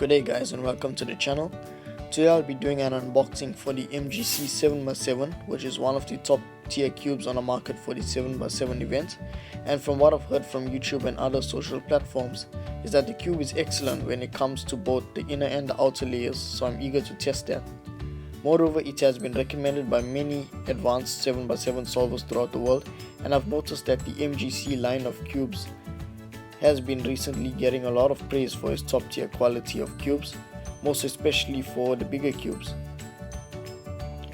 Good day guys and welcome to the channel. Today I'll be doing an unboxing for the MGC 7x7, which is one of the top tier cubes on the market for the 7x7 event. And from what I've heard from YouTube and other social platforms is that the cube is excellent when it comes to both the inner and the outer layers, so I'm eager to test that. Moreover, it has been recommended by many advanced 7x7 solvers throughout the world, and I've noticed that the MGC line of cubes has been recently getting a lot of praise for its top tier quality of cubes, most especially for the bigger cubes.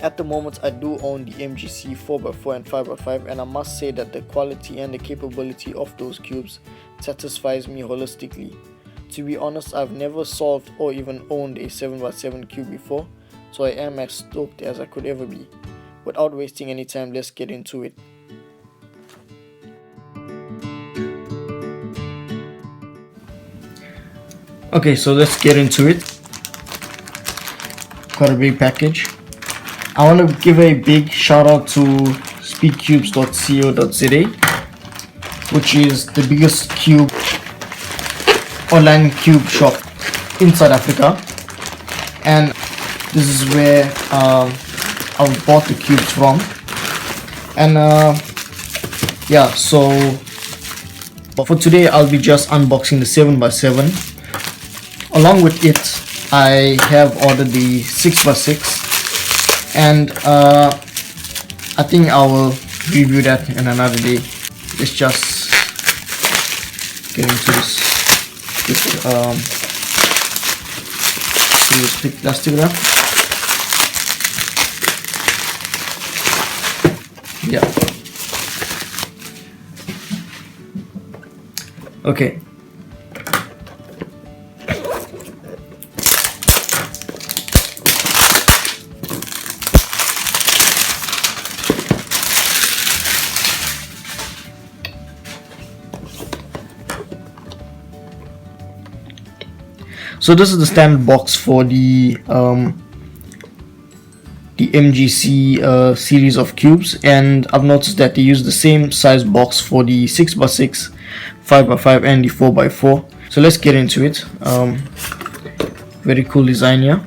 At the moment I do own the MGC 4x4 and 5x5, and I must say that the quality and the capability of those cubes satisfies me holistically. To be honest, I've never solved or even owned a 7x7 cube before, so I am as stoked as I could ever be. Without wasting any time, let's get into it. Okay, so let's get into it. Quite a big package. I want to give a big shout out to speedcubes.co.za, which is the biggest cube online cube shop in South Africa, and this is where I've bought the cubes from. And yeah, so for today I'll be just unboxing the 7x7. Along with it, I have ordered the 6x6, and I think I will review that in another day. Let's just get into this plastic wrap. Yeah. Okay. So this is the standard box for the MGC series of cubes, and I've noticed that they use the same size box for the 6x6, 5x5 and the 4x4. So let's get into it. Very cool design here.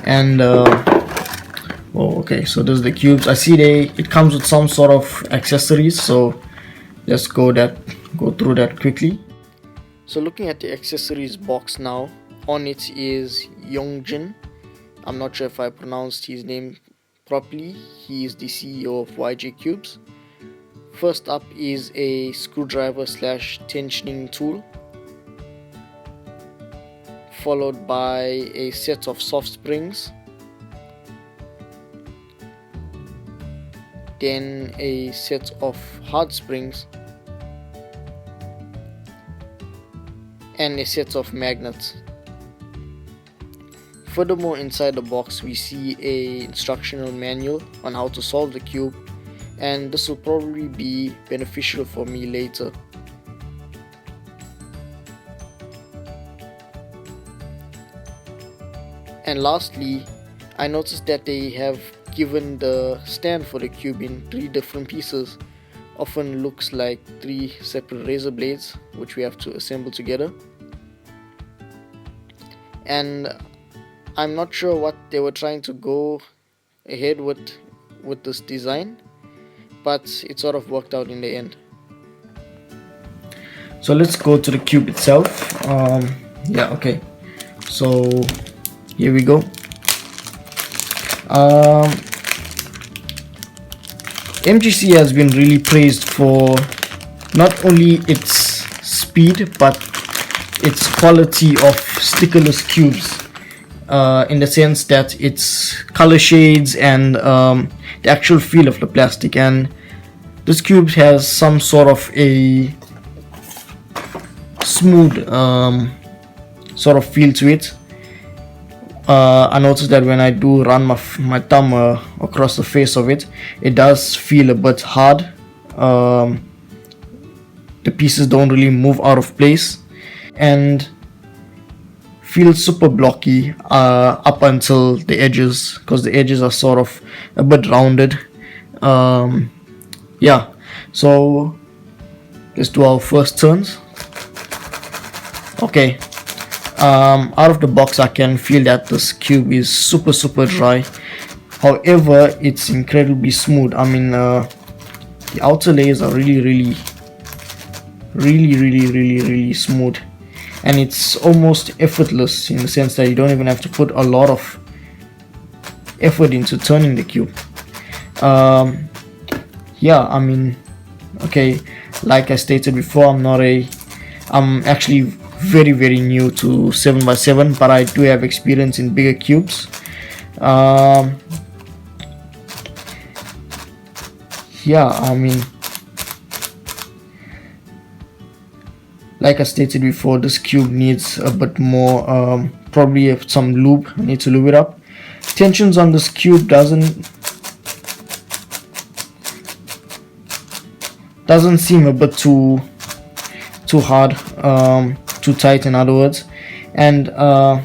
And okay, so this is the cubes. I see it comes with some sort of accessories, so let's go through that quickly. So looking at the accessories box now, on it is Yongjin. I'm not sure if I pronounced his name properly. He is the CEO of YJ Cubes. First up is a screwdriver / tensioning tool, followed by a set of soft springs, then a set of hard springs, and a set of magnets. Furthermore, inside the box we see a instructional manual on how to solve the cube, and this will probably be beneficial for me later. And lastly, I noticed that they have given the stand for the cube in 3 different pieces. Often looks like 3 separate razor blades, which we have to assemble together. And I'm not sure what they were trying to go ahead with this design, but it sort of worked out in the end. So let's go to the cube itself. Yeah, okay, so here we go. MGC has been really praised for not only its speed but its quality of stickerless cubes, in the sense that its color shades and the actual feel of the plastic. And this cube has some sort of a smooth sort of feel to it. I noticed that when I do run my thumb across the face of it, it does feel a bit hard. The pieces don't really move out of place and feel super blocky up until the edges, because the edges are sort of a bit rounded. Yeah, so let's do our first turns. Okay, out of the box I can feel that this cube is super dry. However, it's incredibly smooth. I mean, the outer layers are really smooth, and it's almost effortless in the sense that you don't even have to put a lot of effort into turning the cube. Yeah, I mean, okay, like I stated before, I'm actually very new to 7x7, but I do have experience in bigger cubes. Yeah, I mean, like I stated before, this cube needs a bit more, probably some lube. I need to lube it up. Tensions on this cube doesn't seem a bit too hard, too tight in other words. And I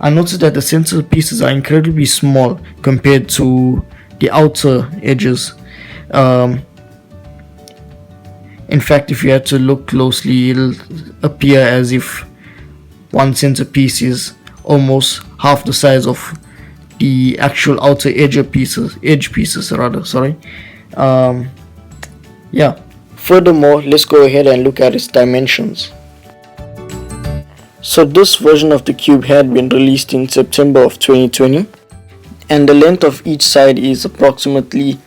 noticed that the center pieces are incredibly small compared to the outer edges. In fact, if you had to look closely, it'll appear as if one center piece is almost half the size of the actual outer edge pieces rather, sorry. Yeah. Furthermore, let's go ahead and look at its dimensions. So this version of the cube had been released in September of 2020, and the length of each side is approximately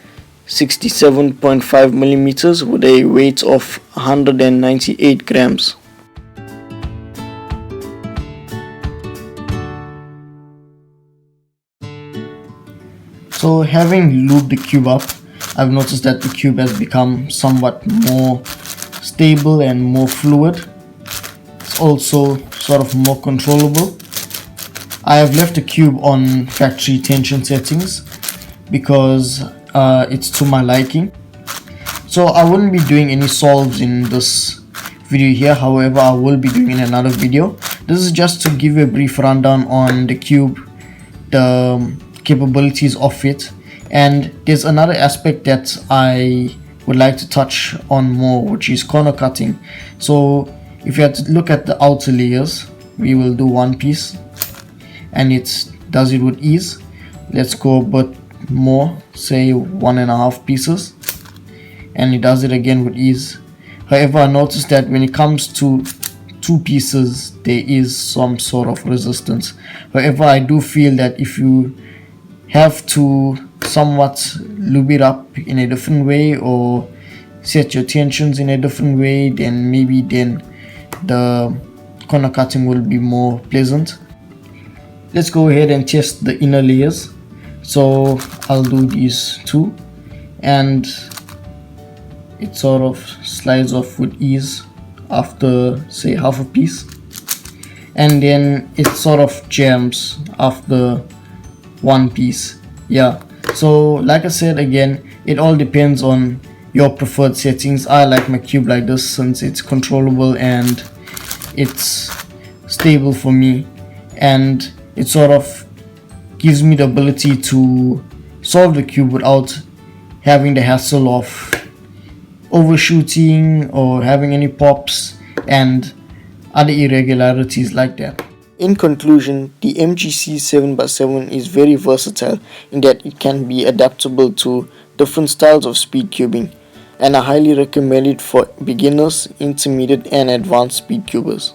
67.5 millimeters with a weight of 198 grams. So having lubed the cube up, I've noticed that the cube has become somewhat more stable and more fluid. It's also sort of more controllable. I have left the cube on factory tension settings because it's to my liking. So I wouldn't be doing any solves in this video here, however I will be doing in another video. This is just to give you a brief rundown on the cube, the capabilities of it, and there's another aspect that I would like to touch on more, which is corner cutting. So if you had to look at the outer layers, we will do one piece and it does it with ease. Let's go a bit more, say 1.5 pieces, and it does it again with ease. However, I noticed that when it comes to 2 pieces there is some sort of resistance. However, I do feel that if you have to somewhat lube it up in a different way or set your tensions in a different way, then maybe the corner cutting will be more pleasant. Let's go ahead and test the inner layers. So I'll do these 2, and it sort of slides off with ease after say half a piece, and then it sort of jams after 1 piece. Yeah, so like I said, again, it all depends on your preferred settings. I like my cube like this since it's controllable and it's stable for me, and it sort of gives me the ability to solve the cube without having the hassle of overshooting or having any pops and other irregularities like that. In conclusion, the MGC 7x7 is very versatile in that it can be adaptable to different styles of speed cubing, and I highly recommend it for beginners, intermediate and advanced speed cubers.